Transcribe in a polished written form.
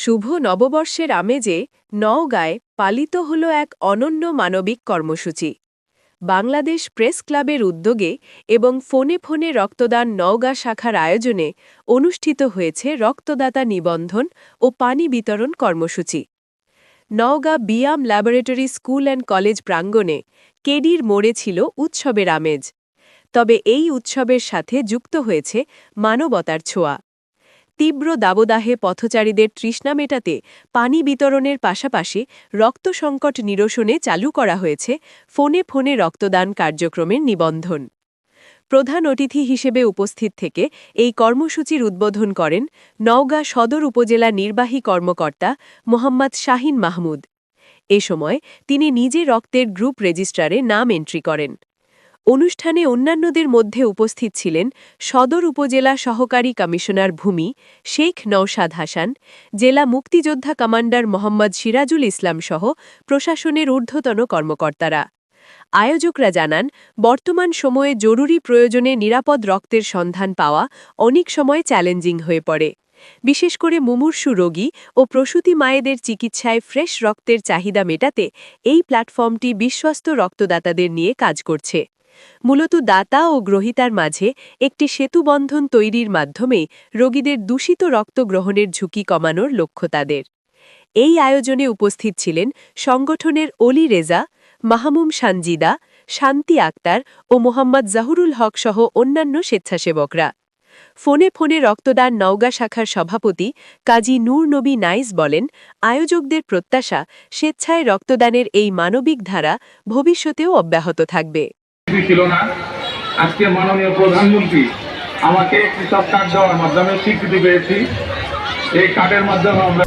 শুভ নববর্ষের আমেজে নওগাঁয় পালিত হল এক অনন্য মানবিক কর্মসূচি। বাংলাদেশ প্রেস ক্লাবের উদ্যোগে এবং ফোনে ফোনে রক্তদান নওগাঁ শাখার আয়োজনে অনুষ্ঠিত হয়েছে রক্তদাতা নিবন্ধন ও পানি বিতরণ কর্মসূচি। Naogaon BIAM laboratory school and college প্রাঙ্গণে কেডির মোড়ে ছিল উৎসবের আমেজ। তবে এই উৎসবের সাথে যুক্ত হয়েছে মানবতার ছোঁয়া। তীব্র দাবদাহে পথচারীদের তৃষ্ণা মেটাতে পানি বিতরণের পাশাপাশি রক্ত সংকট নিরসনে চালু করা হয়েছে ফোনে ফোনে রক্তদান কার্যক্রমের নিবন্ধন। প্রধান অতিথি হিসেবে উপস্থিত থেকে এই কর্মসূচির উদ্বোধন করেন নওগাঁ সদর উপজেলা নির্বাহী কর্মকর্তা মোহাম্মদ শাহিন মাহমুদ। এ সময় তিনি নিজে রক্তের গ্রুপ রেজিস্ট্রারে নাম এন্ট্রি করেন। অনুষ্ঠানে অন্যান্যদের মধ্যে উপস্থিত ছিলেন সদর উপজেলা সহকারী কমিশনার ভূমি শেখ নওশাদ হাসান, জেলা মুক্তিযোদ্ধা কমান্ডার মোহাম্মদ সিরাজুল ইসলাম সহ প্রশাসনের ঊর্ধ্বতন কর্মকর্তারা। আয়োজকরা জানান, বর্তমান সময়ে জরুরি প্রয়োজনে নিরাপদ রক্তের সন্ধান পাওয়া অনেক সময় চ্যালেঞ্জিং হয়ে পড়ে। বিশেষ করে মুমূর্ষু রোগী ও প্রসূতি মায়েদের চিকিৎসায় ফ্রেশ রক্তের চাহিদা মেটাতে এই প্ল্যাটফর্মটি বিশ্বস্ত রক্তদাতাদের নিয়ে কাজ করছে। মূলত দাতা ও গ্রহীতার মাঝে একটি সেতুবন্ধন তৈরির মাধ্যমে রোগীদের দূষিত রক্ত গ্রহণের ঝুঁকি কমানোর লক্ষ্য তাদের। এই আয়োজনে উপস্থিত ছিলেন সংগঠনের অলি রেজা, মাহমুম সানজিদা, শান্তি আক্তার ও মোহাম্মদ জাহুরুল হক সহ অন্যান্য স্বেচ্ছাসেবকরা। ফোনে ফোনে রক্তদান নওগাঁ শাখার সভাপতি কাজী নূর নবী নাইস বলেন, আয়োজকদের প্রত্যাশা স্বেচ্ছায় রক্তদানের এই মানবিক ধারা ভবিষ্যতেও অব্যাহত থাকবে। ছিল না, আজকে মাননীয় প্রধানমন্ত্রী আমাকে কৃষক কার্ড দেওয়ার মাধ্যমে স্বীকৃতি পেয়েছি। এই কার্ডের মাধ্যমে আমরা